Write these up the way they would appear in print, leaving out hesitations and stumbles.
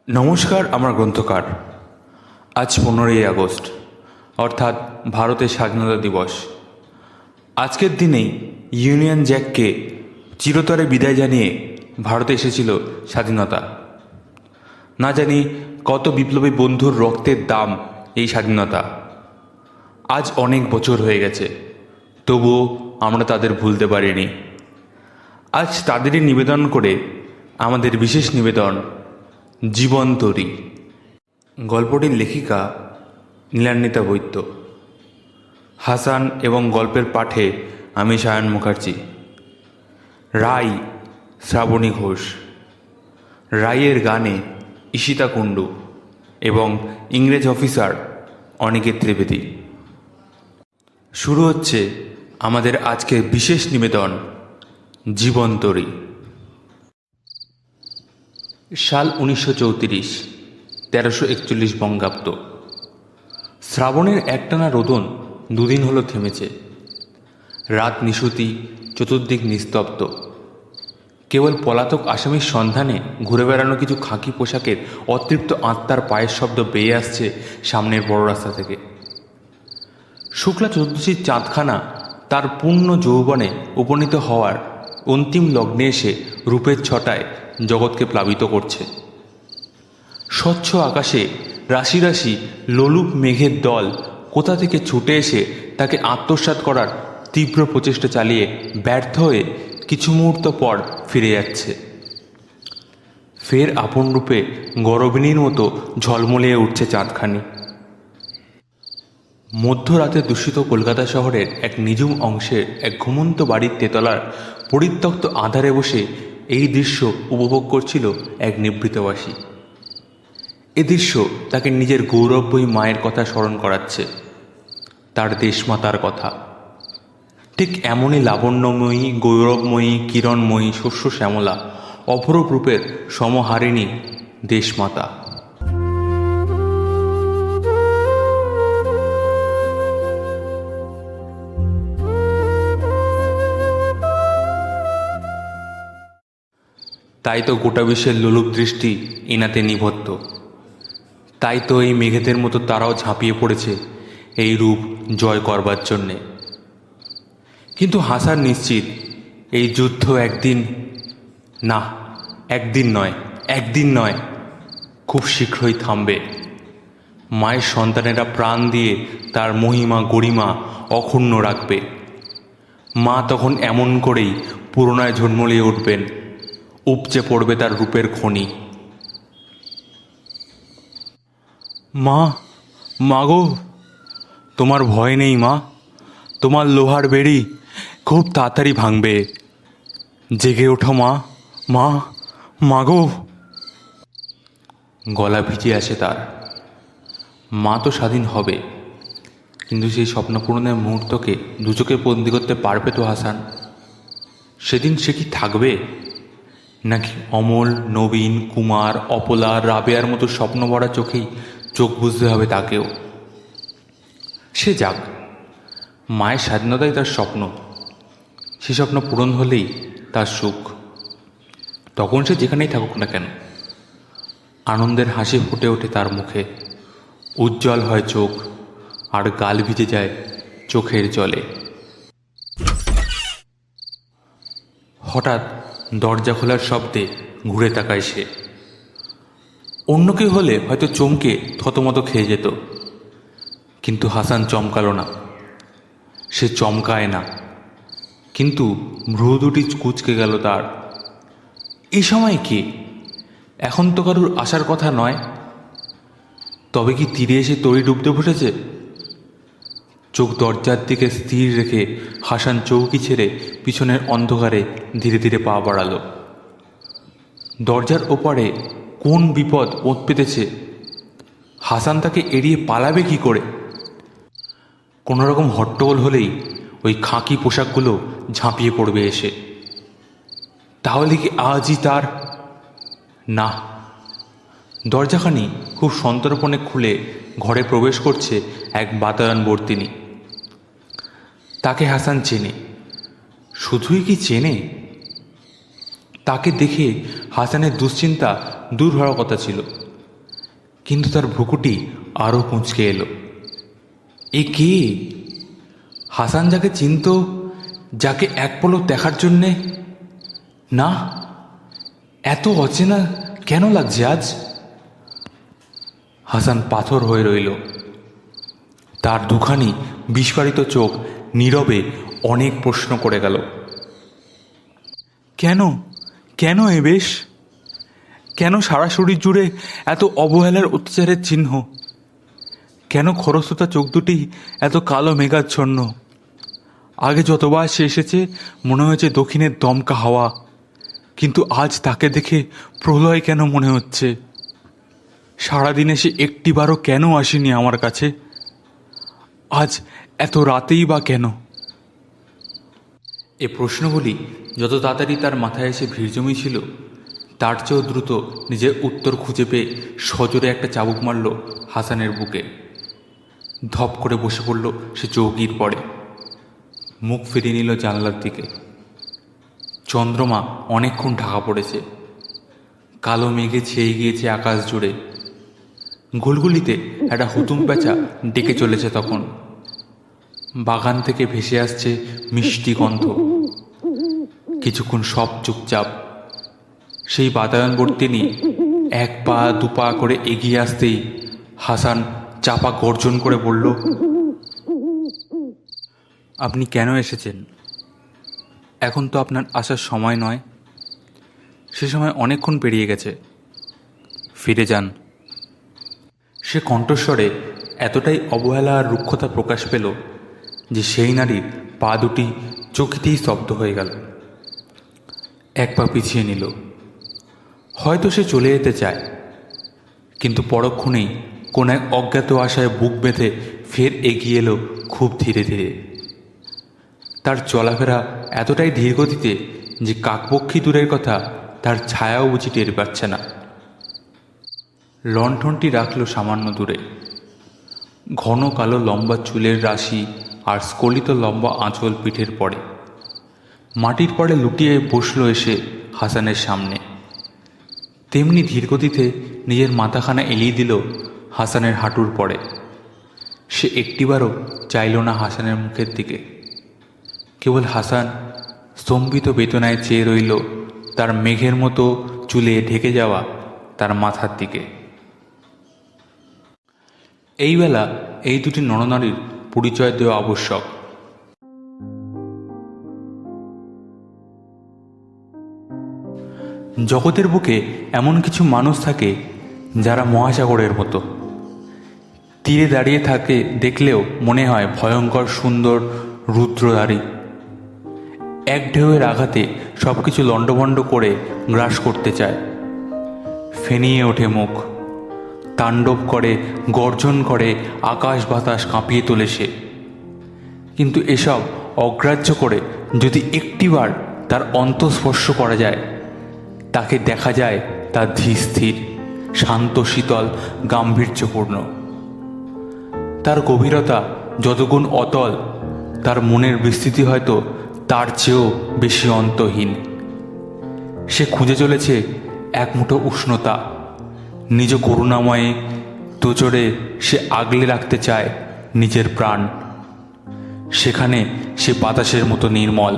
নমস্কার আমার গ্রন্থকার। আজ 15ই আগস্ট, অর্থাৎ ভারতের স্বাধীনতা দিবস। আজকের দিনেই ইউনিয়ন জ্যাককে চিরতরে বিদায় জানিয়ে ভারতে এসেছিল স্বাধীনতা। না জানি কত বিপ্লবী বন্ধুর রক্তের দাম এই স্বাধীনতা। আজ অনেক বছর হয়ে গেছে, তবুও আমরা তাদের ভুলতে পারিনি। আজ তাদেরই নিবেদন করে আমাদের বিশেষ নিবেদন, জীবন তরী। গল্পটির লেখিকা নীলান্বিতা বৈদ্য। হাসান এবং গল্পের পাঠে আমি সায়ন মুখার্জি। রাই শ্রাবণী ঘোষ। রাইয়ের গানে ঈশিতা কুণ্ডু এবং ইংরেজ অফিসার অনিকেত ত্রিবেদী। শুরু হচ্ছে আমাদের আজকের বিশেষ নিবেদন, জীবন তরী। সাল 1934, 1341 বঙ্গাব্দ। শ্রাবণের একটানা রোদন দুদিন হলো থেমেছে। রাত নিশুতি, চতুর্দিক নিস্তব্ধ। কেবল পলাতক আসামির সন্ধানে ঘুরে বেড়ানো কিছু খাকি পোশাকের অতৃপ্ত আত্মার পায়ের শব্দ বেয়ে আসছে সামনের বড় রাস্তা থেকে। শুক্লা চতুর্দশীর চাঁদখানা তার পূর্ণ যৌবনে উপনীত হওয়ার অন্তিম লগ্নে এসে রূপের ছটায় জগৎকে প্লাবিত করছে। স্বচ্ছ আকাশে রাশি রাশি লোলুপ মেঘের দল কোথা থেকে ছুটে এসে তাকে আত্মসাৎ করার তীব্র প্রচেষ্টা চালিয়ে ব্যর্থ হয়ে কিছু মুহূর্ত পর ফিরে যাচ্ছে। ফের আপন রূপে গরবিনীর মতো ঝলমলিয়ে উঠছে চাঁদখানি। মধ্যরাতে দূষিত কলকাতা শহরের এক নিঝুম অংশের এক ঘুমন্ত বাড়ির তেতলার পরিত্যক্ত আধারে বসে এই দৃশ্য উপভোগ করছিল এক নিভৃতবাসী। এ দৃশ্য তাকে নিজের গৌরবময়ী মায়ের কথা স্মরণ করাচ্ছে, তার দেশমাতার কথা। ঠিক এমনই লাবণ্যময়ী, গৌরবময়ী, কিরণময়ী, শস্য শ্যামলা, অপরূপ রূপের সমহারিণী দেশমাতা। তাই তো গোটা বিশ্বের লোলুপ দৃষ্টি এনাতে নিবদ্ধ। তাই তো এই মেঘেদের মতো তারাও ঝাঁপিয়ে পড়েছে এই রূপ জয় করবার জন্যে। কিন্তু হাসান নিশ্চিত, এই যুদ্ধ একদিন নয়, খুব শীঘ্রই থামবে। মায়ের সন্তানেরা প্রাণ দিয়ে তার মহিমা গরিমা অক্ষুণ্ণ রাখবে। মা তখন এমন করেই পুরোনায় ঝলমলিয়ে উঠবেন, উপচে পড়বে তার রূপের খনি। মা গো, তোমার ভয় নেই মা, তোমার লোহার বেড়ি খুব তাড়াতাড়ি ভাঙবে। জেগে ওঠো মা গো। গলা ভিজে আসে তার। মা তো স্বাধীন হবে, কিন্তু সেই স্বপ্ন পূরণের মুহূর্তকে দুচোখে বন্দি করতে পারবে তো হাসান? সেদিন সে কি থাকবে, নাকি অমল, নবীন, কুমার, অপলা, রাবেয়ার মতো স্বপ্ন ভরা চোখেই চোখ বুঝতে হবে তাকেও? সে যাক, মায়ের স্বাধীনতাই তার স্বপ্ন। সে স্বপ্ন পূরণ হলেই তার সুখ। তখন সে যেখানেই থাকুক না কেন, আনন্দের হাসি ফুটে ওঠে তার মুখে। উজ্জ্বল হয় চোখ, আর গাল ভিজে যায় চোখের জলে। হঠাৎ দরজা খোলার শব্দে ঘুরে তাকায় সে। অন্য কেউ হলে হয়তো চমকে থতমত খেয়ে যেত, কিন্তু হাসান চমকালো না। সে চমকায় না, কিন্তু ভ্রু দুটি কুঁচকে গেল তার। এই সময় কি? এখন তো কারুর আসার কথা নয়। তবে কি তীরে এসে তরি ডুবতে বসেছে? চোখ দরজার দিকে স্থির রেখে হাসান চৌকি ছেড়ে পিছনের অন্ধকারে ধীরে ধীরে পা বাড়ালো। দরজার ওপারে কোন বিপদ ওঁত পেতেছে? হাসান তাকে এড়িয়ে পালাবে কি করে? কোনোরকম হট্টগোল হলেই ওই খাকি পোশাকগুলো ঝাঁপিয়ে পড়বে এসে। তাহলে কি আজই তার? না। দরজাখানি খুব সন্তর্পণে খুলে ঘরে প্রবেশ করছে এক বাতায়ন বর্তিনী। তাকে হাসান চেনে। শুধুই কি চেনে? তাকে দেখে হাসানের দুশ্চিন্তা দূর হওয়ার কথা ছিল, কিন্তু তার ভ্রুকুটি আরও কুঁচকে এলো। এ কে? হাসান যাকে চিনত, যাকে এক পলক দেখার জন্যে? না, এত অচেনা কেন লাগছে আজ? হাসান পাথর হয়ে রইল। তার দুখানি বিস্ফারিত চোখ নীরবে অনেক প্রশ্ন করে গেল। কেন কেন এ বেশ? কেন সারা শরীর জুড়ে এত অবহেলার অত্যাচারের চিহ্ন? কেন খরস্রোতা চোখ দুটি এত কালো মেঘাচ্ছন্ন? আগে যতবার সে এসেছে মনে হয়েছে দক্ষিণের দমকা হাওয়া, কিন্তু আজ তাকে দেখে প্রলয় কেন মনে হচ্ছে? সারাদিনে সে একটিবারও কেন আসেনি আমার কাছে? আজ এত রাতেই বা কেন? এ প্রশ্নগুলি যত তাড়াতাড়ি তার মাথায় এসে ভিড় জমিয়েছিল, তার চেয়েও দ্রুত নিজের উত্তর খুঁজে পেয়ে সজোরে একটা চাবুক মারল হাসানের বুকে। ধপ করে বসে পড়ল সে চৌকির পরে। মুখ ফিরিয়ে নিল জানলার দিকে। চন্দ্রমা অনেকক্ষণ ঢাকা পড়েছে। কালো মেঘে ছেয়ে গিয়েছে আকাশ জুড়ে। গুলগুলিতে একটা হুতুম প্যাঁচা ডেকে চলেছে তখন। বাগান থেকে ভেসে আসছে মিষ্টি গন্ধ। কিছুক্ষণ সব চুপচাপ। সেই বাতায়নবর্তিনী এক পা দু পা করে এগিয়ে আসতেই হাসান চাপা গর্জন করে বলল, আপনি কেন এসেছেন? এখন তো আপনার আসার সময় নয়। সে সময় অনেকক্ষণ পেরিয়ে গেছে। ফিরে যান। সে কণ্ঠস্বরে এতটাই অবহেলা আর রুক্ষতা প্রকাশ পেল যে সেই নারীর পা দুটি চকিতেই স্তব্ধ হয়ে গেল। এক পা পিছিয়ে নিল। হয়তো সে চলে যেতে চায়, কিন্তু পরক্ষণেই কোন এক অজ্ঞাত আশায় বুক বেঁধে ফের এগিয়ে এলো খুব ধীরে ধীরে। তার চলাফেরা এতটাই ধীরগতিতে যে কাকপক্ষী দূরের কথা, তার ছায়াও বুঝি টের পাচ্ছে না। লণ্ঠনটি রাখল সামান্য দূরে। ঘন কালো লম্বা চুলের রাশি আর স্খলিত লম্বা আঁচল পিঠের পরে। মাটির পরে লুটিয়ে বসল এসে হাসানের সামনে। তেমনি ধীরগতিতে নিজের মাথাখানা এলিয়ে দিল হাসানের হাঁটুর পরে। সে একটিবারও চাইল না হাসানের মুখের দিকে। কেবল হাসান স্তম্ভিত বেদনায় চেয়ে রইল তার মেঘের মতো চুলে ঢেকে যাওয়া তার মাথার দিকে। এই বেলা এই দুটি নরনারীর পরিচয় দেওয়া আবশ্যক। জগতের বুকে এমন কিছু মানুষ থাকে যারা মহাসাগরের মতো। তীরে দাঁড়িয়ে থাকে দেখলেও মনে হয় ভয়ঙ্কর সুন্দর রুদ্রধারী। এক ঢেউয়ের আঘাতে সব কিছু লণ্ডভণ্ড করে গ্রাস করতে চায়। ফেনিয়ে ওঠে মুখ, তাণ্ডব করে, গর্জন করে, আকাশ বাতাস কাঁপিয়ে তোলে সে। কিন্তু এসব অগ্রাহ্য করে যদি একটিবার তার অন্তঃস্পর্শ করা যায়, তাকে দেখা যায় তার ধীর স্থির, শান্ত, শীতল, গাম্ভীর্যপূর্ণ। তার গভীরতা যতগুণ অতল, তার মনের বিস্তৃতি হয়তো তার চেয়েও বেশি অন্তহীন। সে খুঁজে চলেছে এক মুঠো উষ্ণতা। নিজ করুণাময়ে তোচড়ে সে আগলে রাখতে চায় নিজের প্রাণ। সেখানে সে বাতাসের মতো নির্মল,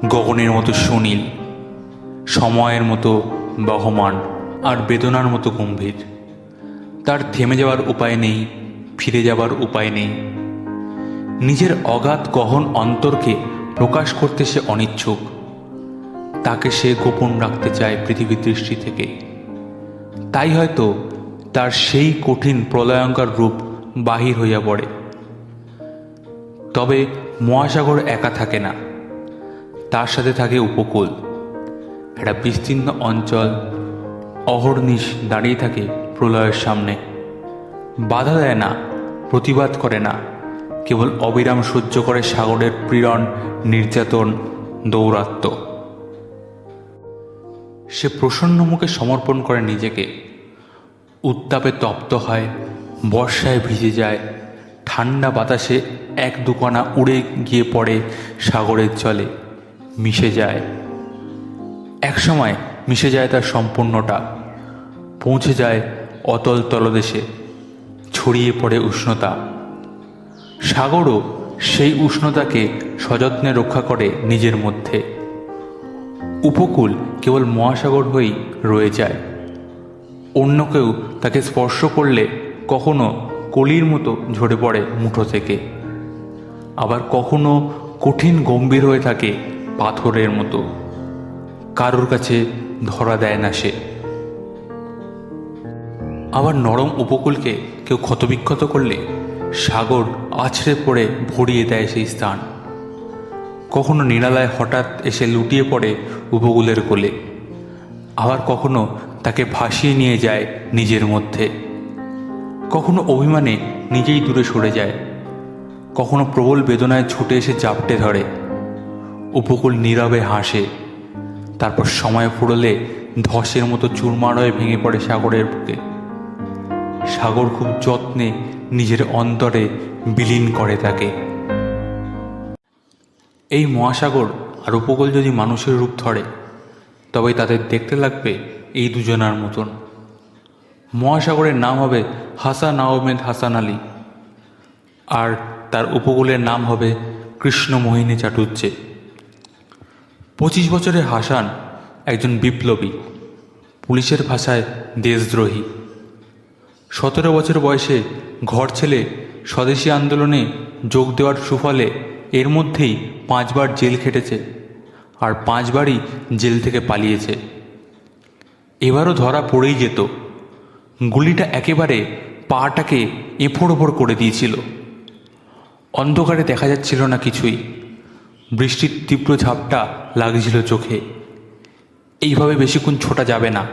গগনের মতো সুনীল, সময়ের মতো বহমান, আর বেদনার মতো গম্ভীর। তার থেমে যাওয়ার উপায় নেই, ফিরে যাবার উপায় নেই। নিজের অগাধ গহন অন্তরকে প্রকাশ করতে সে অনিচ্ছুক। তাকে সে গোপন রাখতে চায় পৃথিবীর দৃষ্টি থেকে। তাই হয়তো তার সেই কঠিন প্রলয়ঙ্কার রূপ বাহির হইয়া পড়ে। তবে মহাসাগর একা থাকে না, তার সাথে থাকে উপকূল। একটা বিস্তীর্ণ অঞ্চল অহর্নিশ দাঁড়িয়ে থাকে প্রলয়ের সামনে। বাধা দেয় না, প্রতিবাদ করে না, কেবল অবিরাম সহ্য করে সাগরের পীড়ন, নির্যাতন, দৌরাত্ম্য। সে প্রসন্ন মুখে সমর্পণ করে নিজেকে। উত্তাপে তপ্ত হয়, বর্ষায় ভিজে যায়, ঠান্ডা বাতাসে এক দুকণা উড়ে গিয়ে পড়ে সাগরের জলে, মিশে যায়। একসময় মিশে যায় তার সম্পূর্ণটা, পৌঁছে যায় অতল তলদেশে ছড়িয়ে পড়ে উষ্ণতা। সাগরও সেই উষ্ণতাকে সযত্নে রক্ষা করে নিজের মধ্যে। উপকূল কেবল মহাসাগর হয়েই রয়ে যায়। অন্য কেউ তাকে স্পর্শ করলে কখনো কলির মতো ঝরে পড়ে মুঠো থেকে, আবার কখনো কঠিন গম্ভীর হয়ে থাকে পাথরের মতো। কারোর কাছে ধরা দেয় না সে। আবার নরম উপকূলকে কেউ ক্ষতবিক্ষত করলে সাগর আছড়ে পড়ে ভরিয়ে দেয় সেই স্থান। কখনো নিরালায় হঠাৎ এসে লুটিয়ে পড়ে উপকূলের কোলে, আবার কখনো তাকে ভাসিয়ে নিয়ে যায় নিজের মধ্যে। কখনো অভিমানে নিজেই দূরে সরে যায়, কখনো প্রবল বেদনায় ছুটে এসে জাপটে ধরে। উপকূল নীরবে হাসে, তারপর সময় ফুরলে ধসের মতো চুরমার হয়ে ভেঙে পড়ে সাগরের বুকে। সাগর খুব যত্নে নিজের অন্তরে বিলীন করে তাকে। এই মহাসাগর আর উপকূল যদি মানুষের রূপ ধরে, তবে তাদের দেখতে লাগবে এই দুজনার মতন। মহাসাগরের নাম হবে হাসান আহমেদ হাসান আলী, আর তার উপকূলের নাম হবে কৃষ্ণমোহিনী চাটুজ্জে। 25 বছরের হাসান একজন বিপ্লবী, পুলিশের ভাষায় দেশদ্রোহী। 17 বছর বয়সে ঘর ছেলে স্বদেশী আন্দোলনে যোগ দেওয়ার সুফলে এর মধ্যেই 5 বার জেল খেটেছে, আর 5 বারই জেল থেকে পালিয়েছে। এবারও ধরা পড়েই যেত। গুলিটা একেবারে পাটাকে এফোড় ওপড় করে দিয়েছিল। অন্ধকারে দেখা যাচ্ছিল না কিছুই। বৃষ্টির তীব্র ঝাপটা লাগছিল চোখে। এইভাবে বেশিক্ষণ ছোটা যাবে না।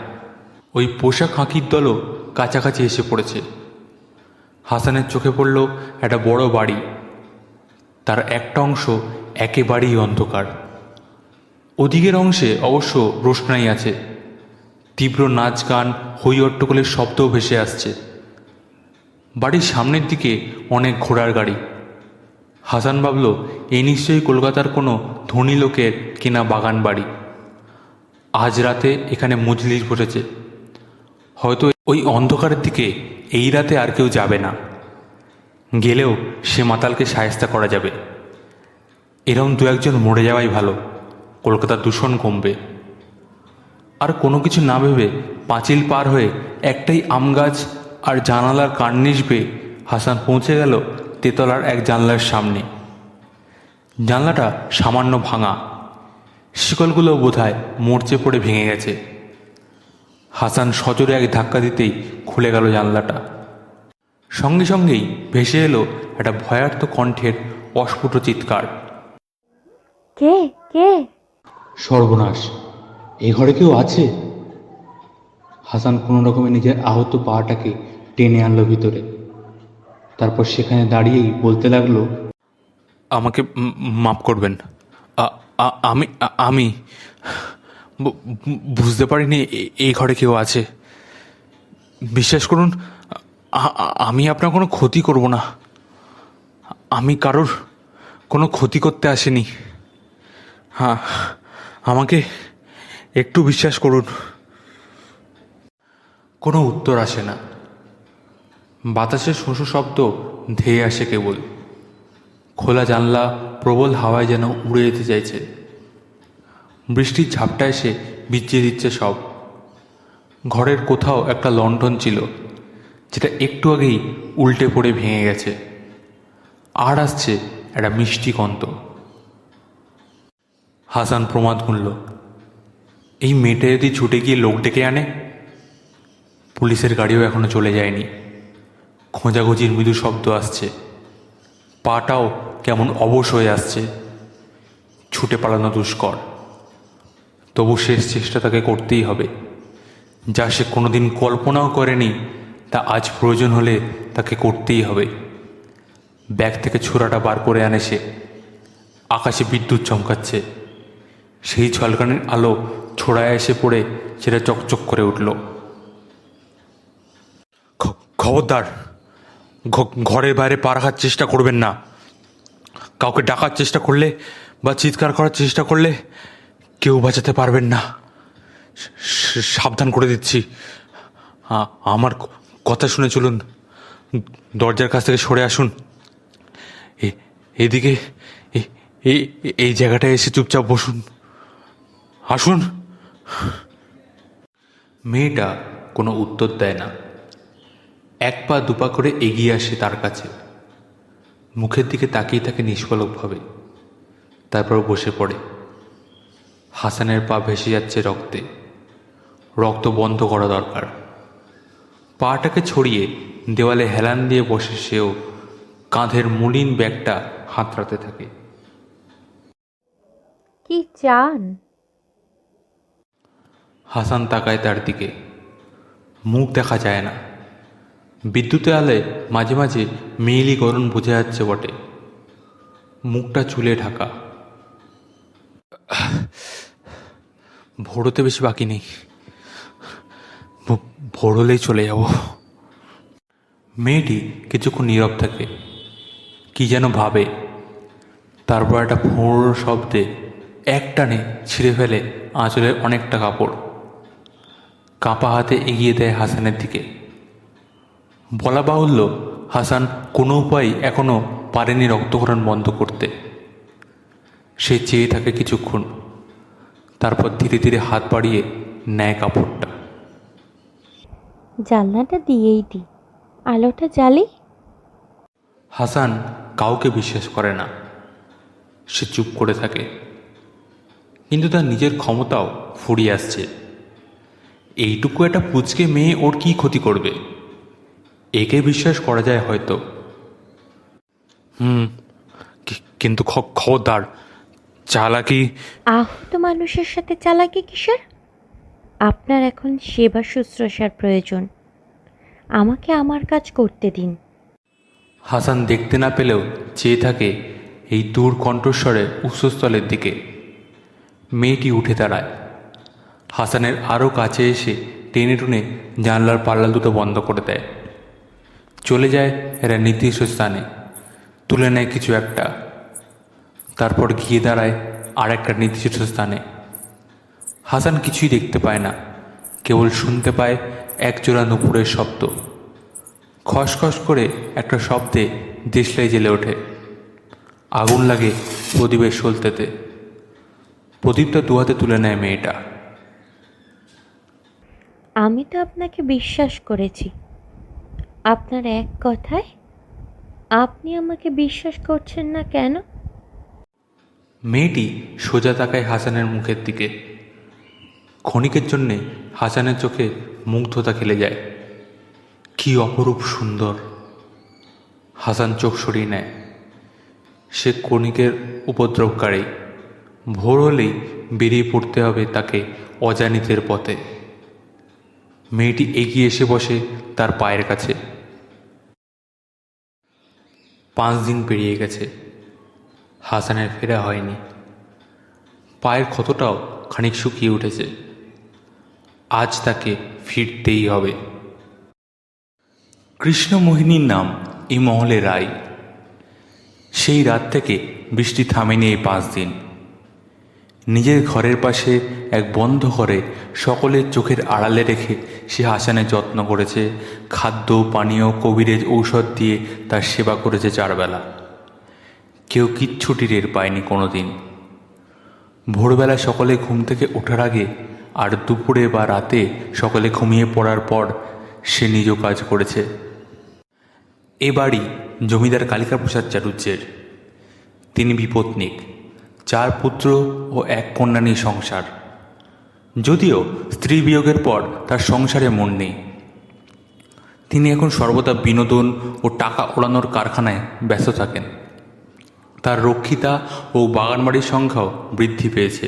ওই পোশাক হাঁকির দলও কাছাকাছি এসে পড়েছে। হাসানের চোখে পড়ল একটা বড় বাড়ি। তার একটা অংশ একেবারেই অন্ধকার। ওদিকের অংশে অবশ্য রোশনাই আছে। তীব্র নাচ গান, হই হট্টগোলের শব্দও ভেসে আসছে। বাড়ির সামনের দিকে অনেক ঘোড়ার গাড়ি। হাসান ভাবল, এই নিশ্চয়ই কলকাতার কোনো ধনী লোকের কেনা বাগান বাড়ি। আজ রাতে এখানে মজলিস বসেছে। হয়তো ওই অন্ধকারের দিকে এই রাতে আর কেউ যাবে না। গেলেও সে মাতালকে শায়েস্তা করা যাবে। এরম 2-1 মরে যাওয়াই ভালো, কলকাতার দূষণ কমবে। আর কোনো কিছু না ভেবে পাঁচিল পার হয়ে একটাই আম গাছ আর জানালার কার্নিশ বেয়ে হাসান পৌঁছে গেল তেতলার এক জানলার সামনে। জানলাটা সামান্য ভাঙা, শিকলগুলো বোধহয় মরচে পড়ে ভেঙে গেছে। হাসান সজোরে এক ধাক্কা দিতেই খুলে গেল জানলাটা। সঙ্গে সঙ্গেই ভেসে এলো একটা ভয়ার্ত কণ্ঠের অস্ফুট চিৎকার। কে কে? সর্বনাশ, এই ঘরে কেউ আছে? হাসান কোনো রকমে নিজের আহত পাটাকে টেনে আনলো ভিতরে। তারপর সেখানে দাঁড়িয়েই বলতে লাগলো, আমাকে মাফ করবেন। আমি আমি বুঝতে পারিনি এই ঘরে কেউ আছে। বিশ্বাস করুন, আমি আপনার কোনো ক্ষতি করব না। আমি কারোর কোনো ক্ষতি করতে আসিনি। হ্যাঁ, আমাকে একটু বিশ্বাস করুন। কোনো উত্তর আসে না। বাতাসের শোঁ শব্দ ধেয়ে আসে কেবল। খোলা জানলা প্রবল হাওয়ায় যেন উড়ে যেতে চাইছে। বৃষ্টির ঝাপটা এসে ভিজিয়ে দিচ্ছে সব। ঘরের কোথাও একটা লণ্ঠন ছিল, যেটা একটু আগেই উল্টে পড়ে ভেঙে গেছে। আর আসছে একটা মিষ্টি গন্ধ। হাসান প্রমাদ গুনল, এই মেয়েটা যদি ছুটে গিয়ে লোক ডেকে আনে। পুলিশের গাড়িও এখনো চলে যায়নি। খোঁজাখুঁজির মৃদু শব্দ আসছে। পাটাও কেমন অবশ হয়ে আসছে। ছুটে পালানো দুষ্কর। তবু শেষ চেষ্টা তাকে করতেই হবে। যা সে কোনোদিন কল্পনাও করেনি, তা আজ প্রয়োজন হলে তাকে করতেই হবে। ব্যাগ থেকে ছোরাটা বার করে আনে সে। আকাশে বিদ্যুৎ চমকাচ্ছে। সেই ঝলকানির আলো ছোড়ায় এসে পড়ে সেটা চকচক করে উঠল। খবরদার, ঘরের বাইরে পা রাখার চেষ্টা করবেন না। কাউকে ডাকার চেষ্টা করলে বা চিৎকার করার চেষ্টা করলে কেউ বাঁচাতে পারবেন না। সাবধান করে দিচ্ছি। আমার কথা শুনে চলুন, দরজার কাছ থেকে সরে আসুন। এদিকে এই জায়গাটায় এসে চুপচাপ বসুন, আসুন। মেয়েটা কোনো উত্তর দেয় না, এক পা দুপা করে এগিয়ে আসে তার কাছে, মুখের দিকে তাকিয়ে থাকে নিষ্পলকভাবে, তারপর বসে পড়ে। হাসানের পা ভেসে যাচ্ছে রক্তে, রক্ত বন্ধ করা দরকার। পাটাকে ছড়িয়ে দেওয়ালে হেলান দিয়ে বসে সেও কাঁধের মলিন ব্যাগটা হাতড়াতে থাকে। কি চান? হাসান তাকায় তার দিকে, মুখ দেখা যায় না। বিদ্যুতের আলোয় মাঝে মাঝে মেয়েলি গরম বোঝা যাচ্ছে বটে, মুখটা চুলে ঢাকা। ভোর হতে বেশি বাকি নেই, ভোর হলেই চলে যাব। মেয়েটি কিছুক্ষণ নীরব থাকে, কি যেন ভাবে। তারপর একটা ফোঁড় শব্দে একটানে ছিঁড়ে ফেলে আঁচলের অনেকটা কাপড়, কাঁপা হাতে এগিয়ে দেয় হাসানের দিকে। বলা বাহুল্য, হাসান কোনো উপায় এখনও পারেনি রক্তক্ষরণ বন্ধ করতে। সে চেয়ে থাকে কিছুক্ষণ, তারপর ধীরে ধীরে হাত বাড়িয়ে নেয় কাপড়টা। জানলাটা দিয়েই দিই, আলোটা জ্বালি। হাসান কাউকে বিশ্বাস করে না, সে চুপ করে থাকে। কিন্তু তার নিজের ক্ষমতাও ফুরিয়ে আসছে। এইটুকু একটা পুচকে মেয়ে ওর কি ক্ষতি করবে, একে বিশ্বাস করা যায় হয়তো। কিন্তু খবরদার, চালাকি। আহত মানুষের সাথে চালাকি কিসের? আপনার এখন সেবা শুশ্রূষার প্রয়োজন, আমাকে আমার কাজ করতে দিন। হাসান দেখতে না পেলেও চেয়ে থাকে এই দূর কণ্ঠস্বরে উৎসস্থলের দিকে। মেয়েটি উঠে দাঁড়ায়, হাসানের আরও কাছে এসে টেনে টুনে জানলার পাল্লা দুটো বন্ধ করে দেয়। চলে যায় এরা নির্দিষ্ট স্থানে, তুলে নেয় কিছু একটা, তারপর গিয়ে দাঁড়ায় আর একটা নির্দিষ্ট স্থানে। হাসান কিছুই দেখতে পায় না, কেবল শুনতে পায় একজোড়া নুপুরের শব্দ। খসখস করে একটা শব্দে দেশলাই জ্বেলে ওঠে। আগুন লাগে প্রদীপের সলতেতে। প্রদীপটা দুহাতে তুলে নেয় মেয়েটা। আমি তো আপনাকে বিশ্বাস করেছি, আপনার এক কথায় আপনি আমাকে বিশ্বাস করছেন না কেন? মেয়েটি সোজা তাকায় হাসানের মুখের দিকে। ক্ষণিকের জন্যে হাসানের চোখে মুগ্ধতা খেলে যায়। কি অপরূপ সুন্দর! হাসান চোখ সরিয়ে নেয়। সে ক্ষণিকের উপদ্রবকারী। ভোর হলেই বেরিয়ে পড়তে হবে তাকে অজানিতের পথে। মেয়েটি এগিয়ে এসে বসে তার পায়ের কাছে। 5 দিন পেরিয়ে গেছে, হাসানের ফেরা হয়নি। পায়ের ক্ষতটাও খানিক শুকিয়ে উঠেছে। আজ তাকে ফিরতেই হবে। কৃষ্ণমোহিনীর নাম এই মহলে রাই। সেই রাত থেকে বৃষ্টি থামেনি এই 5 দিন। নিজের ঘরের পাশে এক বন্ধ ঘরে সকলের চোখের আড়ালে রেখে সে হাসানের যত্ন করেছে, খাদ্য পানীয় কবিরেজ ঔষধ দিয়ে তার সেবা করেছে 4 বেলা। কেউ কিচ্ছুটি টের পায়নি কোনো দিন। ভোরবেলা সকলে ঘুম থেকে ওঠার আগে আর দুপুরে বা রাতে সকলে ঘুমিয়ে পড়ার পর সে নিজ কাজ করেছে। এ বাড়ি জমিদার কালিকা প্রসাদ চাটুর্যের। তিনি বিপত্নিক, 4 পুত্র ও 1 কন্যা নিয়ে সংসার। যদিও স্ত্রী বিয়োগের পর তার সংসারে মন নেই। তিনি এখন সর্বদা বিনোদন ও টাকা ওড়ানোর কারখানায় ব্যস্ত থাকেন। তার রক্ষিতা ও বাগানবাড়ির সংখ্যাও বৃদ্ধি পেয়েছে।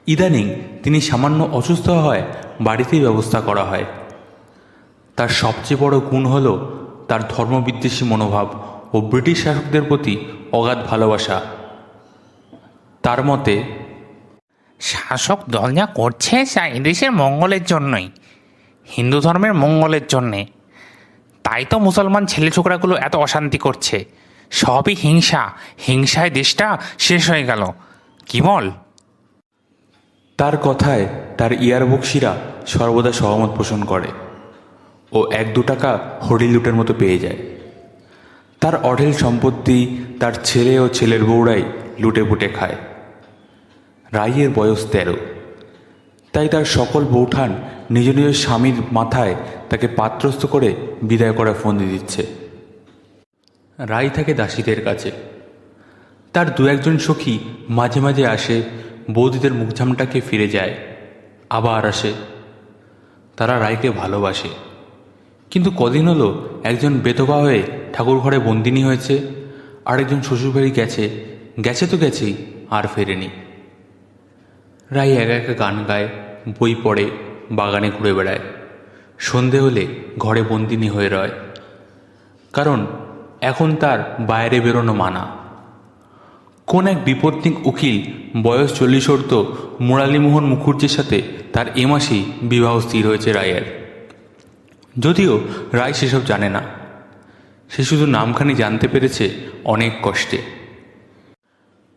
ইদানিং তিনি সামান্য অসুস্থ হওয়ায় বাড়িতেই ব্যবস্থা করা হয়। তার সবচেয়ে বড় গুণ হল তার ধর্মবিদ্বেষী মনোভাব ও ব্রিটিশ শাসকদের প্রতি অগাধ ভালোবাসা। তার মতে, শাসক দল যা করছে তা এদেশের মঙ্গলের জন্যই, হিন্দু ধর্মের মঙ্গলের জন্যে। তাই তো মুসলমান ছেলে ছোকরাগুলো এত অশান্তি করছে। সবই হিংসা, হিংসায় দেশটা শেষ হয়ে গেল। কি বল? তার কথায় তার ইয়ারবক্সিরা সর্বদা সহমত পোষণ করে। ও 1-2 টাকা হরিল লুটের মতো পেয়ে যায়। তার অঢেল সম্পত্তি তার ছেলে ও ছেলের বউরাই লুটে পুটে খায়। রাইয়ের বয়স 13, তাই তার সকল বউঠান নিজ নিজ স্বামীর মাথায় তাকে পাত্রস্থ করে বিদায় করার ফন্দি দিচ্ছে। রাই থাকে দাসীদের কাছে। তার 2-1 সখী মাঝে মাঝে আসে, বৌদিদের মুখঝামটাকে ফিরে যায়, আবার আসে। তারা রায়কে ভালোবাসে, কিন্তু কদিন হলো একজন বেতবা হয়ে ঠাকুর ঘরে বন্দিনী হয়েছে, আরেকজন শ্বশুরবাড়ি গেছে, গেছে তো গেছেই, আর ফেরেনি। রাই একা একা গান গায়, বই পড়ে, বাগানে ঘুরে বেড়ায়, সন্ধে হলে ঘরে বন্দিনী হয়ে রয়, কারণ এখন তার বাইরে বেরোনো মানা। কোন এক বিপত্নিক উকিল বয়স 40 মুরালীমোহন মুখুর্জির সাথে তার এ মাসেই বিবাহ স্থির হয়েছে রায়ের। যদিও রায় সেসব জানে না, সে শুধু নামখানি জানতে পেরেছে অনেক কষ্টে।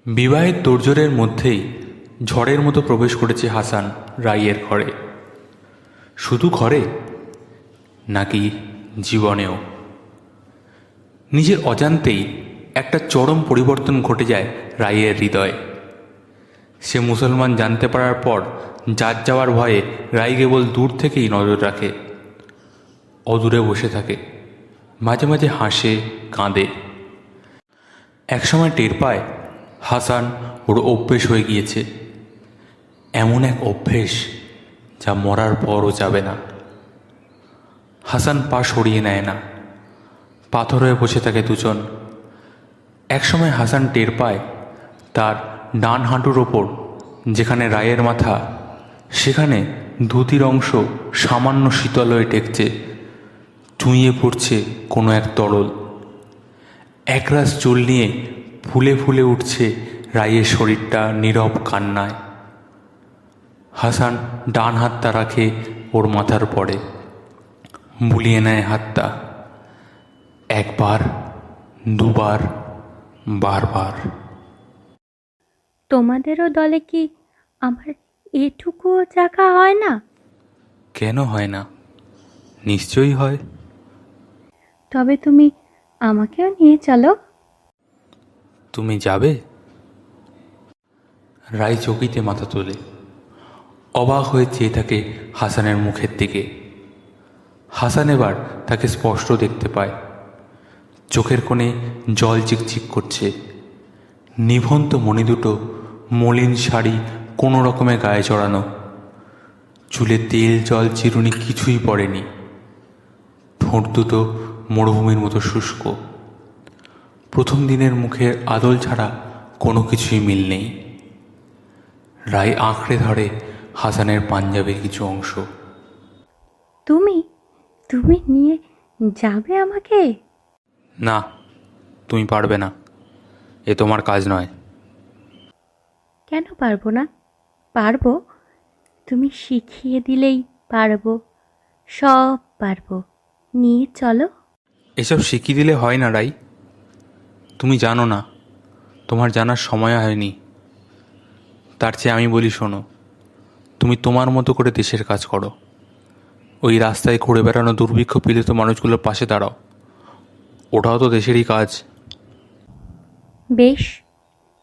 বিবাহের তোড়জোড়ের মধ্যেই ঝড়ের মতো প্রবেশ করেছে হাসান রাইয়ের ঘরে। শুধু ঘরে নাকি জীবনেও। নিজের অজান্তেই একটা চরম পরিবর্তন ঘটে যায় রাইয়ের হৃদয়ে। সে মুসলমান জানতে পারার পর জাত যাওয়ার ভয়ে রাই কেবল দূর থেকেই নজর রাখে, অদূরে বসে থাকে, মাঝে মাঝে হাসে, কাঁদে। একসময় টের পায় হাসান ওর অভ্যেস হয়ে গিয়েছে, এমন এক অভ্যেস যা মরার পরও যাবে না। হাসান পা সরিয়ে নেয় না, পাথর হয়ে বসে থাকে দুজন। একসময় হাসান টের পায় তার ডান হাঁটুর ওপর যেখানে রায়ের মাথা, সেখানে ধুতির অংশ সামান্য শীতল হয়ে টেকছে, চুঁইয়ে পড়ছে কোনো এক তরল। একরাশ চুল নিয়ে ফুলে ফুলে উঠছে রায়ের শরীরটা নীরব কান্নায়। হাসান ডান হাতটা রাখে ওর মাথার পরে, বুলিয়ে নেয় হাতটা, একবার, দুবার, বারবার। তোমাদেরও দলে কি আমার এটুকুও জায়গা হয় না? কেন হয় না? নিশ্চয়ই হয়। তবে তুমি আমাকেও নিয়ে চলো। তুমি যাবে? রায় চকিতে মাথা তোলে, অবাক হয়ে চেয়ে থাকে হাসানের মুখের দিকে। হাসান এবার তাকে স্পষ্ট দেখতে পায়। চোখের কোণে জল চিকচিক করছে, নিভন্ত মণি দুটো মলিন শাড়ি কোনো রকমে গায়ে চড়ানো, চুলে তেল জল চিরুনি কিছুই পড়েনি, ঠোঁট দুটো মরুভূমির মতো শুষ্ক। প্রথম দিনের মুখের আদল ছাড়া কোনো কিছুই মিল নেই। রায় আঁকড়ে ধরে হাসানের পাঞ্জাবের কিছু অংশ। তুমি তুমি নিয়ে যাবে আমাকে? না, তুমি পারবে না, এ তোমার কাজ নয়। কেন পারবো না? পারবো, তুমি শিখিয়ে দিলেই পারবো, সব পারবো। নিয়ে চলো। এসব শিখিয়ে দিলে হয় না রাই, তুমি জানো না, তোমার জানার সময় হয়নি। তার চেয়ে আমি বলি শোনো, তুমি তোমার মতো করে দেশের কাজ করো। ওই রাস্তায় ঘুরে বেড়ানো দুর্ভিক্ষ পীড়িত মানুষগুলোর পাশে দাঁড়াও, ওটাও তো দেশেরই কাজ। বেশ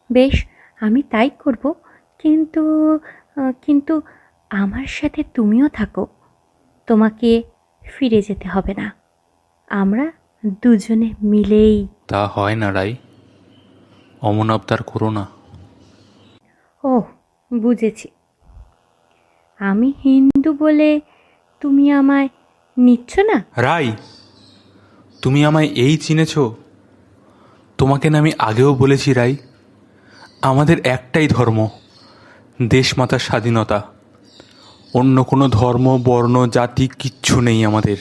বেশ, আমি তাই করব, কিন্তু কিন্তু আমার সাথে তুমিও থাকো। তোমাকে ফিরে যেতে হবে না, আমরা দুজনে মিলেই। তা হয় না রাই, অমন আবদার করো না। ও, বুঝেছি। আমি হিন্দু বলে তুমি আমায় নিচ্ছ না? রাই, তুমি আমায় এই চিনেছ? তোমাকে না আমি আগেও বলেছি রাই, আমাদের একটাই ধর্ম, দেশমাতার স্বাধীনতা। অন্য কোনো ধর্ম, বর্ণ, জাতি কিচ্ছু নেই আমাদের,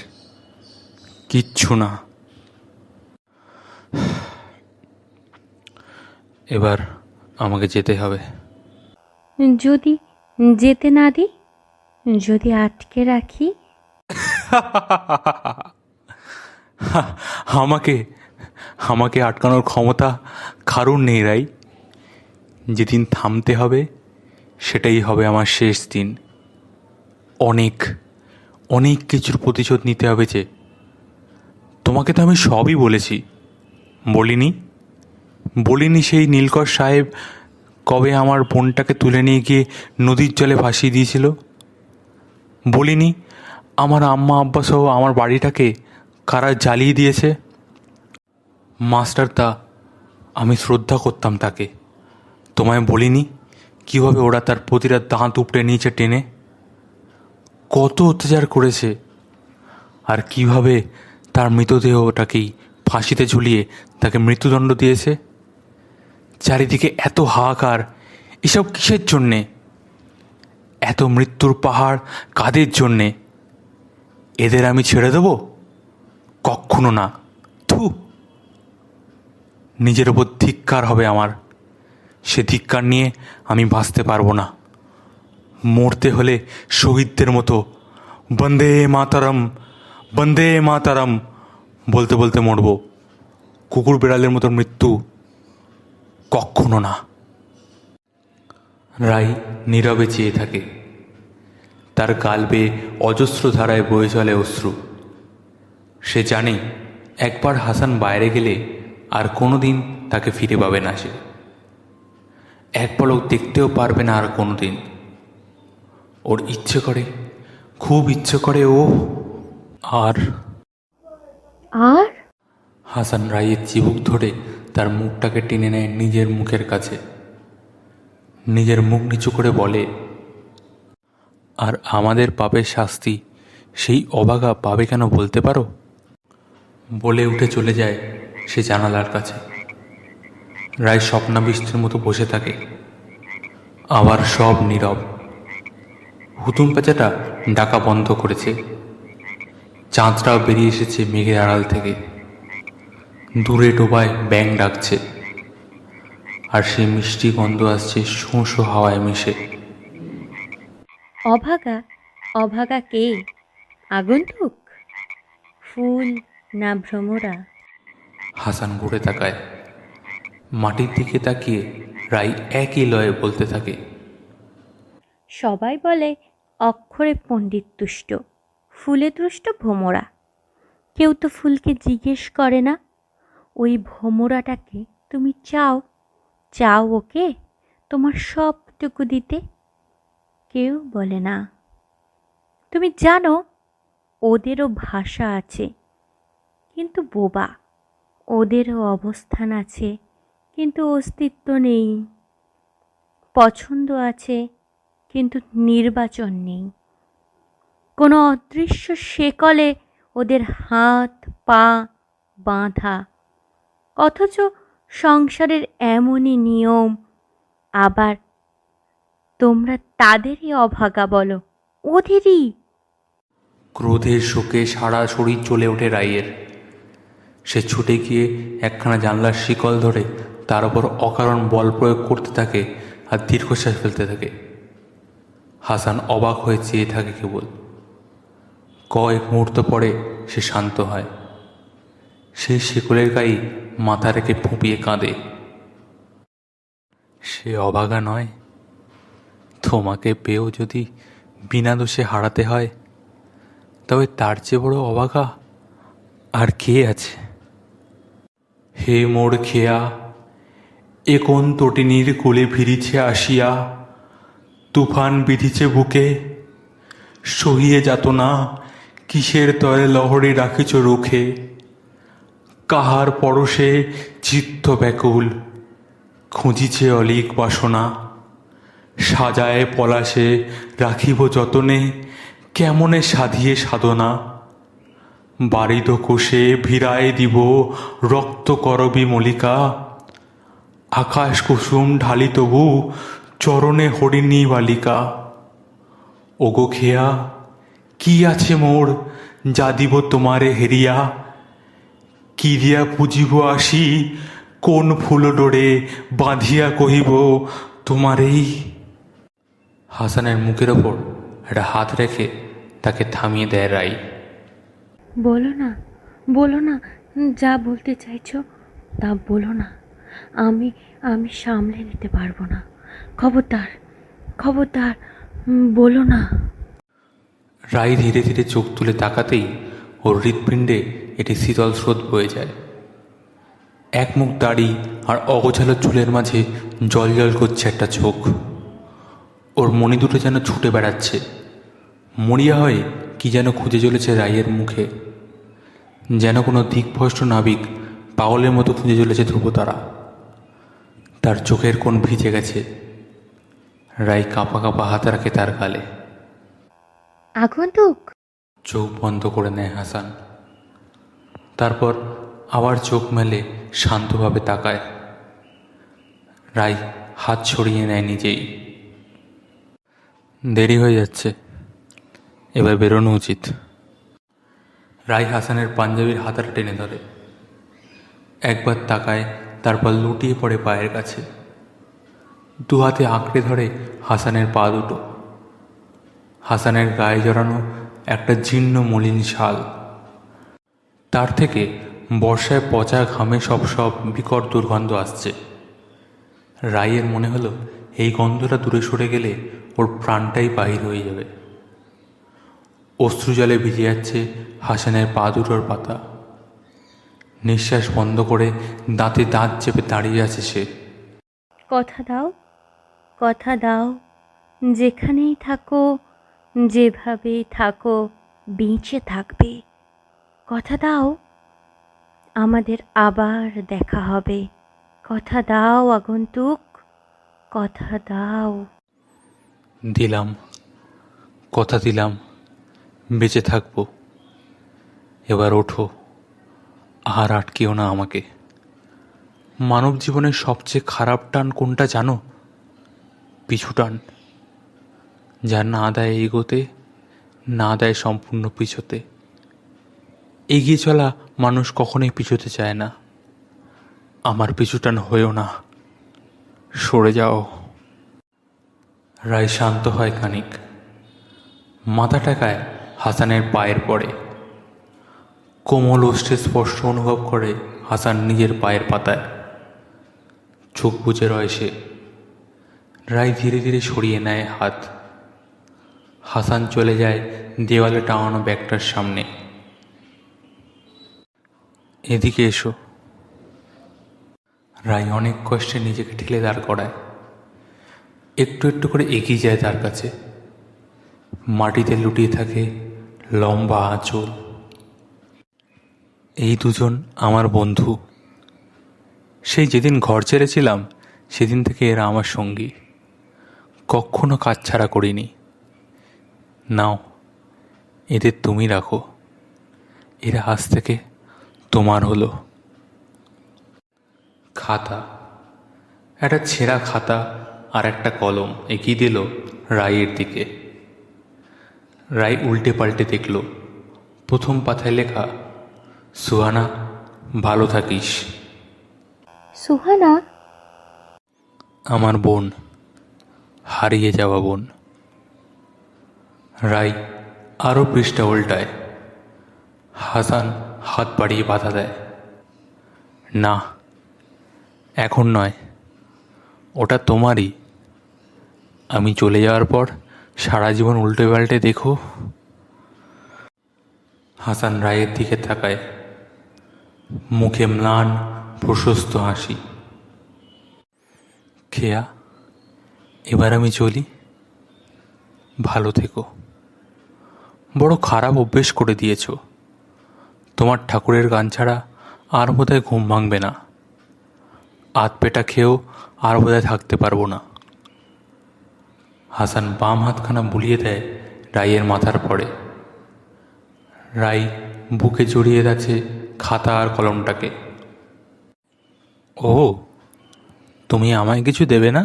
কিচ্ছু না। এবার আমাকে যেতে হবে। যদি যেতে না দিই, যদি আটকে রাখি? আমাকে আমাকে আটকানোর ক্ষমতা কারুর নেই রাই। যেদিন থামতে হবে সেটাই হবে আমার শেষ দিন। অনেক অনেক কিছুর প্রতিশোধ নিতে হবে যে। তোমাকে তো আমি সবই বলেছি, বলিনি? বলিনি সেই নীলকর সাহেব কবে আমার বোনটাকে তুলে নিয়ে গিয়ে নদীর জলে ভাসিয়ে দিয়েছিল? বলিনি আমার আম্মা আব্বা সহ আমার বাড়িটাকে কারা জ্বালিয়ে দিয়েছে? মাস্টারদা, আমি শ্রদ্ধা করতাম তাকে। তোমায় বলিনি কীভাবে ওরা তার প্রতিটা দাঁত উপড়ে নিয়েছে টেনে? কত অত্যাচার করেছে, আর কিভাবে তার মৃতদেহটাকেই ফাঁসিতে ঝুলিয়ে তাকে মৃত্যুদণ্ড দিয়েছে। চারিদিকে এত হাহাকার, এসব কিসের জন্যে? এত মৃত্যুর পাহাড় কাদের জন্যে? এদের আমি ছেড়ে দেব? কক্ষনো না। থু, নিজের ওপর ধিক্কার হবে আমার। সে ধিক্কার নিয়ে আমি বাঁচতে পারবো না। মরতে হলে শহীদদের মতো বন্দে মাতারম, বন্দে মাতারম বলতে বলতে মরব। কুকুর বিড়ালের মতো মৃত্যু কক্ষনো না। রাই নীরবে চেয়ে থাকে। তার গাল বেয়ে অজস্র ধারায় বয়ে চলে অশ্রু। সে জানে একবার হাসান বাইরে গেলে আর কোনো দিন তাকে ফিরে পাবে না সে। এক পলক দেখতেও পারবে না আর কোনো দিন। ওর ইচ্ছে করে, খুব ইচ্ছে করে ও আর আর হাসান রাইয়ের চিবুক ধরে তার মুখটাকে টেনে নেয় নিজের মুখের কাছে। নিজের মুখ নিচু করে বলে, আর আমাদের পাপের শাস্তি সেই অভাগা পাবে কেন বলতে পারো? বলে উঠে চলে যায় সে জানালার কাছে। রায় স্বপ্নাবিষ্টের মতো বসে থাকে। আবার সব নীরব। হুতুম পেঁচাটা ডাকা বন্ধ করেছে। চাঁদটাও বেরিয়ে এসেছে মেঘের আড়াল থেকে। দূরে ডোবায় ব্যাঙ ডাকছে, আর সেই মিষ্টি গন্ধ আসছে শোঁ শোঁ হাওয়ায় মিশে। অভাগা? অভাগা কে? আগন্তুক? ফুল না ভ্রমরা? হাসান ঘুরে তাকায়। মাটির দিকে তাকিয়ে রাই একই লয়ে বলতে থাকে, সবাই বলে অক্ষরে পণ্ডিত তুষ্ট, ফুলে তুষ্ট ভোমরা। কেউ তো ফুলকে জিজ্ঞেস করে না, ওই ভোমরাটাকে তুমি চাও? চাও ওকে তোমার সবটুকু দিতে? কেউ বলে না। তুমি জানো ওদেরও ভাষা আছে, কিন্তু বোবা। ওদেরও অবস্থান আছে, কিন্তু অস্তিত্ব নেই। পছন্দ আছে, কিন্তু নির্বাচন নেই। কোনো অদৃশ্য শেকলে ওদের হাত পা বাঁধা, অথচ সংসারের এমনই নিয়ম। আবার তোমরা তাদেরই অভাগা বলো, ওদেরই। ক্রোধের শোকে সারা শরীর জ্বলে ওঠে রাইয়ের। সে ছুটে গিয়ে একখানা জানলার শিকল ধরে তার উপর অকারণ বল প্রয়োগ করতে থাকে আর দীর্ঘশ্বাস ফেলতে থাকে। হাসান অবাক হয়ে চেয়ে থাকে কেবল। কয়েক মুহূর্ত পরে সে শান্ত হয়। সেই শিকলের গায়ে মাথা রেখে ফুঁপিয়ে কাঁদে। সে অভাগা নয়। তোমাকে পেয়েও যদি বিনা দোষে হারাতে হয়, তবে তার চেয়ে বড় অভাগা আর কে আছে? হে মোর খেয়া, এ কোন তটিনীর কোলে ফিরিছে আসিয়া, তুফান বিধিছে বুকে, সহিয়ে যাতনা কিসের তরে লহরী রাখিছ রুখে। কাহার পরশে চিত্ত ব্যাকুল, খুঁজিছে অলিক বাসনা, সাজায় পলাশে রাখিব যতনে, কেমনে সাধিয়ে সাধনা। বারিদ কোষে ভিড়ায় দিব রক্ত করবি মলিকা, আকাশ কুসুম ঢালি তবু চরণে হরিণী বালিকা। ওগো খেয়া, কি আছে মোর যা দিব তোমারে হেরিয়া, কি দিয়া পুজিব আসি, কোন ফুল ডোরে বাঁধিয়া কহিব তোমারেই। হাসানের মুখের ওপর একটা হাত রেখে তাকে থামিয়ে দেয় রাই। বলো না, বলো না, যা বলতে চাইছো তা বলো না। আমি আমি সামলে নিতে পারবো না। খবরদার, খবরদার, বলো না। রায় ধীরে ধীরে চোখ তুলে তাকাতেই ওর হৃৎপিণ্ডে এটি শীতল স্রোত বয়ে যায়। এক মুখ দাড়ি আর অগোছালো চুলের মাঝে জল জল করছে একটা চোখ। ওর মণি দুটো যেন ছুটে বেড়াচ্ছে, মরিয়া হয়ে কি যেন খুঁজে চলেছে রায়ের মুখে, যেন কোনো দিকভ্রষ্ট নাবিক পাগলের মতো খুঁজে চলেছে ধ্রুবতারা। তার চোখের কোণ ভিজে গেছে। রায় কাঁপা কাঁপা হাত রাখে তার গালে। আগন্তুক। চোখ বন্ধ করে নেয় হাসান। তারপর আবার চোখ মেলে শান্তভাবে তাকায়। রায় হাত ছড়িয়ে নেয় নিজেই। দেরি হয়ে যাচ্ছে, এবার বেরোনো উচিত। রায় হাসানের পাঞ্জাবির হাতাটা টেনে ধরে, একবার তাকায়, তারপর লুটিয়ে পড়ে পায়ের কাছে। দু হাতে আঁকড়ে ধরে হাসানের পা দুটো। হাসানের গায়ে জড়ানো একটা জীর্ণ মলিন শাল, তার থেকে বর্ষায় পচা ঘামে সব বিকট দুর্গন্ধ আসছে। রায়ের মনে হলো এই গন্ধটা দূরে সরে গেলে ওর প্রাণটাই বাহির হয়ে যাবে। অশ্রুজলে ভিজে যাচ্ছে হাসানের পা দুটোর পাতা। নিঃশ্বাস বন্ধ করে দাঁতে দাঁত চেপে দাঁড়িয়ে আছে সে। কথা দাও, কথা দাও, যেখানেই থাকো, যেভাবেই থাকো, বেঁচে থাকবে। কথা দাও, আমাদের আবার দেখা হবে। কথা দাও আগন্তুক, কথা দাও। দিলাম, কথা দিলাম, বেঁচে থাকবো। এবার ওঠো, আর আটকেও না আমাকে। মানব জীবনের সবচেয়ে খারাপ টান কোনটা জানো? পিছু টান, যার না দেয় এগোতে, না দেয় সম্পূর্ণ পিছোতে। এগিয়ে চলা মানুষ কখনোই পিছোতে চায় না। আমার পিছু টান হয়েও না, সরে যাও। রায় শান্ত হয় খানিক, মাথা টেকায় হাসানের পায়ের পরে। কোমল ওষ্ঠের স্পর্শ অনুভব করে হাসান নিজের পায়ের পাতায়। চোখ বুজে রয় সে। রায় ধীরে ধীরে সরিয়ে নেয় হাত। হাসান চলে যায় দেওয়ালে টাঙানো ব্যাগটার সামনে। এদিকে এসো। রায় অনেক কষ্টে নিজেকে ঠেলে দাঁড় করায়। একটু একটু করে এগিয়ে যায় তার কাছে। মাটিতে লুটিয়ে থাকে লম্বা আঁচল। এই দুজন আমার বন্ধু। সেই যেদিন ঘর ছেড়েছিলাম সেদিন থেকে এরা আমার সঙ্গী। কখনো কাজ ছাড়া করিনি। নাও, এদের তুমি রাখো। এরা আজ থেকে তোমার হলো। খাতা, একটা ছেঁড়া খাতা আর একটা কলম এগিয়ে দিল রায়ের দিকে। রায় উল্টে পাল্টে দেখল। প্রথম পাতায় লেখা, সুহানা, ভালো থাকিস। সুহানা? আমার বোন, হারিয়ে যাওয়া বোন। রায় আরও পৃষ্ঠা উল্টায়। হাসান হাত বাড়িয়ে বাধা দেয়। না, এখন নয়, ওটা তোমারই। আমি চলে যাওয়ার পর সারা জীবন উল্টে পাল্টে দেখো। হাসান রায়ের দিকে তাকায়, মুখে ম্লান প্রশস্ত হাসি। খেয়া, এবার আমি চলি। ভালো থেকো। বড় খারাপ অভ্যেস করে দিয়েছ। তোমার ঠাকুরের গান ছাড়া আর বোধহয় ঘুম ভাঙবে না। আধ পেটা খেয়েও আর বোধহয় থাকতে পারবো না। হাসান বাম হাতখানা বুলিয়ে দেয় রায়ের মাথার পরে। রায় বুকে জড়িয়ে আছে খাতা আর কলমটাকে। ও, তুমি আমায় কিছু দেবে না?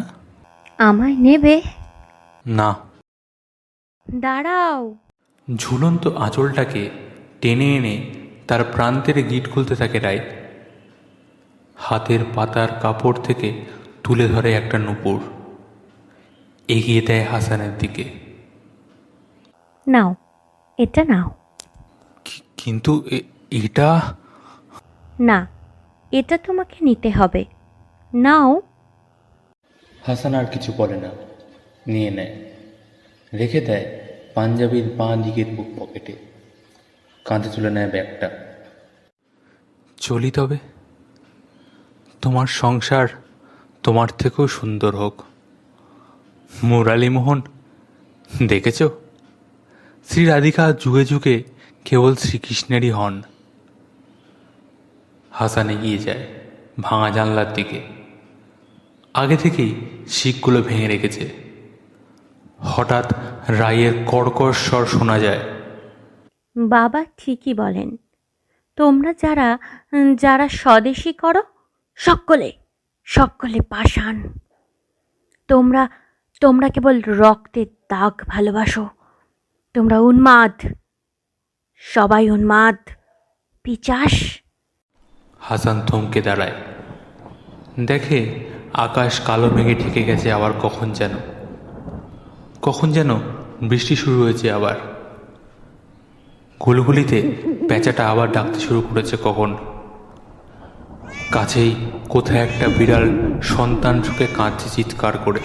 আমায় নেবে? না। দাঁড়াও। ঝুলন্ত আঁচলটাকে টেনে এনে তার প্রান্তের গিট খুলতে থাকে রায়। হাতের পাতার কাপড় থেকে তুলে ধরে একটা নূপুর, এগিয়ে দেয় হাসানের দিকে। নাও, এটা নাও। কিন্তু এটা? না, এটা তোমাকে নিতে হবে। নাও। হাসান আর কিছু বলে না, নিয়ে নেয়, রেখে দেয় পাঞ্জাবির বাঁ দিকের বুক পকেটে, কাঁধে তুলে নেয় ব্যাগটা। চলি তবে, তোমার সংসার তোমার থেকেও সুন্দর হোক। মুরালীমোহন দেখেছ, শ্রী রাধিকা যুগে যুগে কেবল শ্রীকৃষ্ণেরই হন। হাসান এগিয়ে যায় ভাঙা জানলার দিকে। আগে থেকেই শিকগুলো ভেঙে রেখেছে। হঠাৎ রায়ের কর্কশ স্বর শোনা যায়। বাবা ঠিকই বলেন, তোমরা যারা যারা স্বদেশী করো, সকলে সকলে পাষাণ। তোমরা তোমরা কেবল রক্তের দাগ ভালোবাসো। তোমরা উন্মাদ, সবাই উন্মাদ, পিচাস। হাসান থমকে দাঁড়ায়, দেখে আকাশ কালো মেঘে ঢেকে গেছে। আবার কখন যেন বৃষ্টি শুরু হয়েছে আবার। গুলগুলিতে পেঁচাটা আবার ডাকতে শুরু করেছে কখন। কাছেই কোথায় একটা বিড়াল সন্তান সুখে কাঁদছে চিৎকার করে।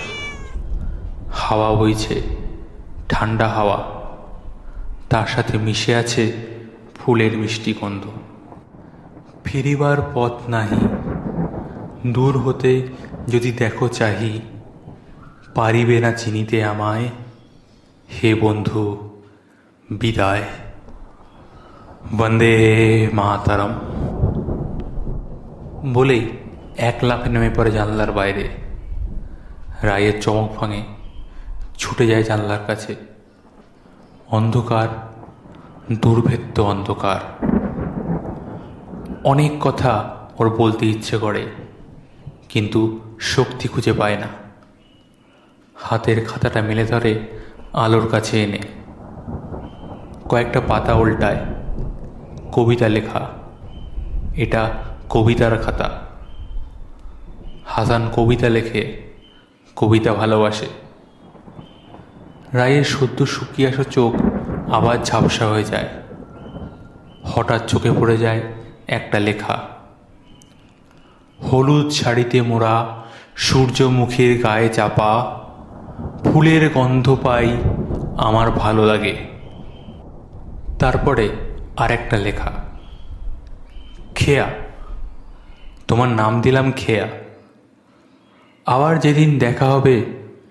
হাওয়া বইছে, ঠান্ডা হাওয়া, তার সাথে মিশে আছে ফুলের মিষ্টি গন্ধ। ফিরিবার পথ নাহি, দূর হতে যদি দেখো চাহি, পারিবে না চিনিতে আমায়, হে বন্ধু বিদায়। বন্দে মাতরম বলেই এক লাফে নেমে পড়ে জানলার বাইরে। রায়ের চমক ভাঙে, ছুটে যায় জানলার কাছে। অন্ধকার, দুর্ভেদ্য অন্ধকার। অনেক কথা ওর বলতে ইচ্ছে করে, কিন্তু শক্তি খুঁজে পায় না। হাতের খাতাটা মেলে ধরে আলোর কাছে এনে কয়েকটা পাতা উল্টায়। কবিতা লেখা, এটা কবিতার খাতা। হাসান কবিতা লেখে, কবিতা ভালোবাসে। রায়ের সদ্য শুকিয়ে আসা চোখ আবার ঝাপসা হয়ে যায়। হঠাৎ চোখে পড়ে যায় একটা লেখা। হলুদ শাড়িতে মোড়া, সূর্যমুখীর গায়ে চাপা, ফুলের গন্ধ পাই আমার ভালো লাগে। তারপরে আর একটা লেখা, খেয়া, তোমার নাম দিলাম খেয়া। আবার যেদিন দেখা হবে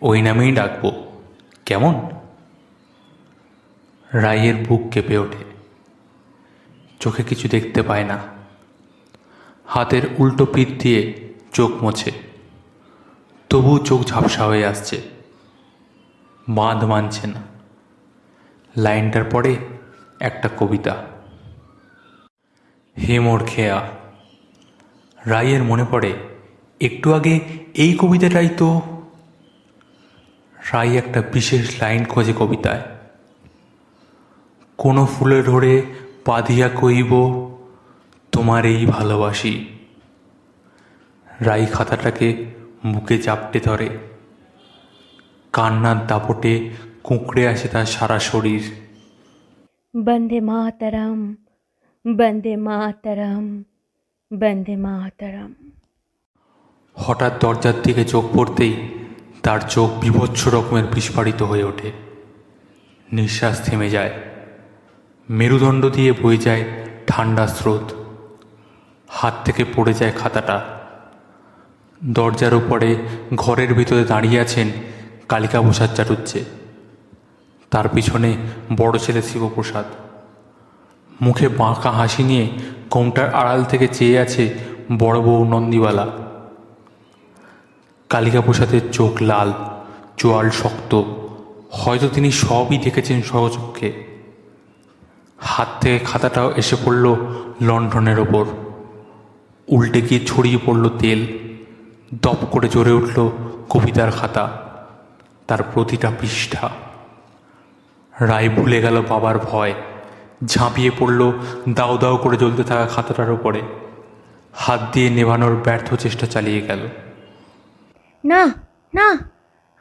ওই নামেই ডাকবো, কেমন? রায়ের বুক কেঁপে ওঠে। চোখে কিছু দেখতে পায় না। হাতের উল্টো পিঠ দিয়ে চোখ মোছে, তবু চোখ ঝাপসা হয়ে আসছে। বাঁধ মানছে না। লাইনটার পরে একটা কবিতা, হে মোর খেয়া। রায়ের মনে পড়ে একটু আগে এই কবিতাটাই তো। রায় একটা বিশেষ লাইন খোঁজে কবিতায়, কোনো ফুলে ধরে বাঁধিয়া কইব তোমার এই ভালোবাসি। রাই খাতাটাকে বুকে চাপটে ধরে, কান্নার দাপটে কুঁকড়ে আসে তার সারা শরীর। বন্দে মাতরম, বন্দে মাতরম, বন্দে মাতরম। হঠাৎ দরজার দিকে চোখ পড়তেই তার চোখ বিভৎস রকমের বিস্ফারিত হয়ে ওঠে। নিঃশ্বাস থেমে যায়। মেরুদণ্ড দিয়ে বয়ে যায় ঠান্ডা স্রোত। হাত থেকে পড়ে যায় খাতাটা। দরজার উপরে ঘরের ভিতরে দাঁড়িয়ে আছেন কালিকা প্রসাদ চাটুজ্জে। তার পিছনে বড় ছেলে শিবপ্রসাদ। মুখে বাঁকা হাসি নিয়ে কোমটার আড়াল থেকে চেয়ে আছে বড় বউ নন্দীবালা। কালিকা প্রসাদের চোখ লাল, চোয়াল শক্ত। হয়তো তিনি সবই দেখেছেন সহচক্ষে। হাত থেকে খাতাটাও এসে পড়ল লণ্ঠনের ওপর। উল্টে গিয়ে ছড়িয়ে পড়ল তেল। দপ করে জ্বরে উঠল কবিতার খাতা, তার প্রতিটা পৃষ্ঠা। রায় ভুলে গেল বাবার ভয়। ঝাঁপিয়ে পড়ল দাউ দাউ করে জ্বলতে থাকা খাতাটার ওপরে। হাত দিয়ে নেভানোর ব্যর্থ চেষ্টা চালিয়ে গেল। না না,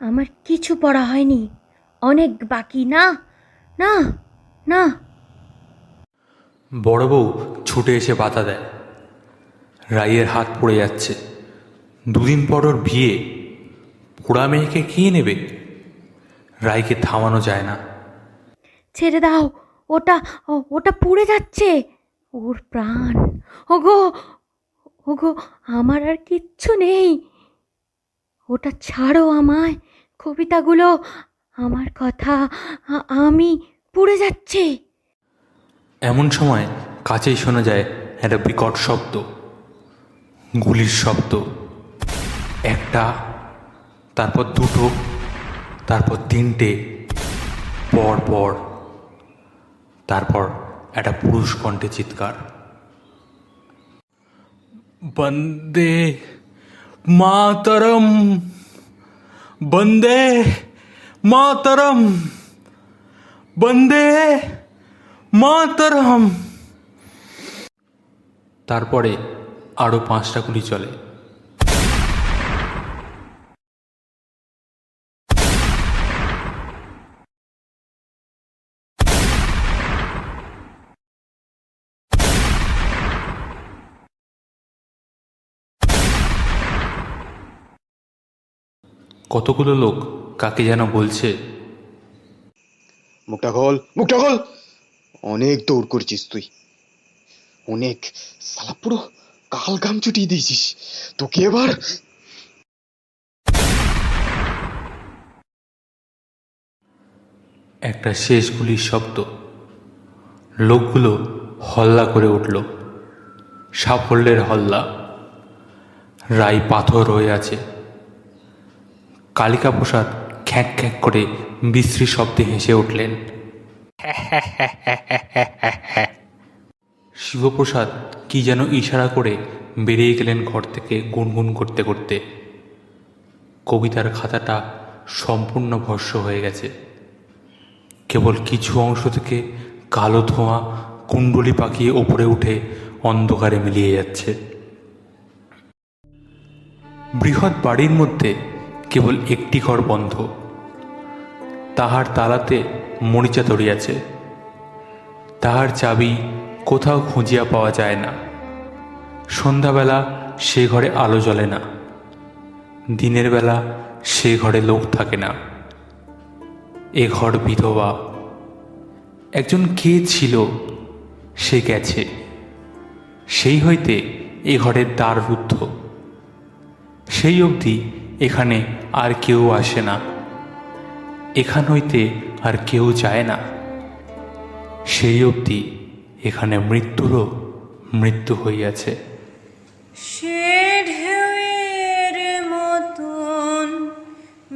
আমার কিছু পড়া হয়নি, অনেক বাকি। না না না। বড় বউ ছুটে এসে বাধা দেয়। রাইয়ের হাত পড়ে যাচ্ছে। দুদিন পর ওর বিয়ে। পোড়া মেয়েকে কে নেবে? রায়কে থামানো যায় না। ছেড়ে দাও, ওটা ওটা পুড়ে যাচ্ছে, ওর প্রাণ। ওগো, ওগো, আমার আর কিচ্ছু নেই, ওটা ছাড়ো আমায়, কবিতাগুলো, আমার কথা, আমি পুড়ে যাচ্ছি। এমন সময় কাছেই শোনা যায় একটা বিকট শব্দ, গুলির শব্দ। একটা, তারপর দুটো, তারপর তিনটে, পর পর। তারপর একটা পুরুষ কণ্ঠে চিৎকার, বন্দে মাতরম, বন্দে মাতরম, বন্দে মাতরম। তারপরে আরও 5টা গুলি চলে। কতগুলো লোক কাকে যেন বলছে, মুখটা খোল, মুখটা খোল। অনেক দৌড় করছিস তুই, অনেক। সালা পুরো কাল ঘাম ছুটিয়ে দিয়েছিস, তোকে এবার। একটা শেষ গুলির শব্দ। লোকগুলো হল্লা করে উঠল, সাফল্যের হল্লা। রাই পাথর হয়ে আছে। কালিকা প্রসাদ খ্যাঁক খ্যাঁক করে বিশ্রী শব্দে হেসে উঠলেন। শিবপ্রসাদ কি যেন ইশারা করে বেরিয়ে গেলেন ঘর থেকে গুনগুন করতে করতে। কবিতার খাতাটা সম্পূর্ণ ভস্ম হয়ে গেছে। কেবল কিছু অংশ থেকে কালো ধোঁয়া কুণ্ডলি পাকিয়ে ওপরে উঠে অন্ধকারে মিলিয়ে যাচ্ছে। বৃহৎ বাড়ির মধ্যে কেবল একটি ঘর বন্ধ, তাহার তালাতে মরিচা ধরিয়াছে। তাহার চাবি কোথাও খুঁজিয়া পাওয়া যায় না। সন্ধ্যাবেলা সে ঘরে আলো জ্বলে না, দিনের বেলা সে ঘরে লোক থাকে না। এ ঘর বিধবা। একজন কে ছিল, সে গেছে। সেই হইতে এ ঘরের দ্বার রুদ্ধ। সেই অবধি এখানে আর কেউ আসে না, এখান হইতে আর কেউ যায় না। সেই অবধি এখানে মৃত্যুরও মৃত্যু হইয়াছে। সে ঢেউয়ের মতন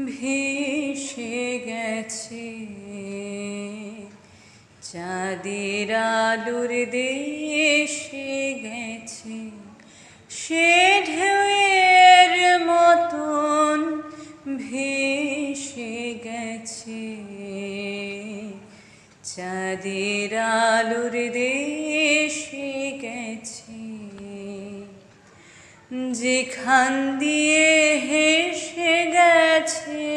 ভেসে গেছে, চাঁদের আলোর দেশে গেছে। সে ঢেউয়ের মতন ভেসে গেছে, চাঁদের আলোর দেশে গেছে। যেখান দিয়ে হেসে গেছে,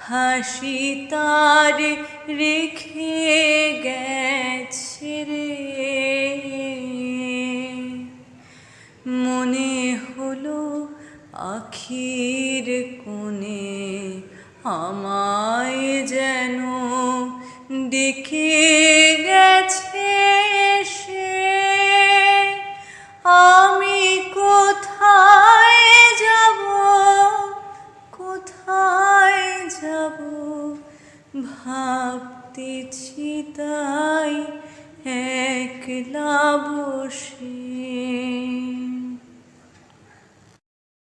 হাসি তার রেখে গেছে রে। মনে হলো আখির কোণে আমায় যেন ডেকে গেছে সে। আমি কোথায় যাব, কোথায় যাব, ভাবতেছি তাই একলা বসে।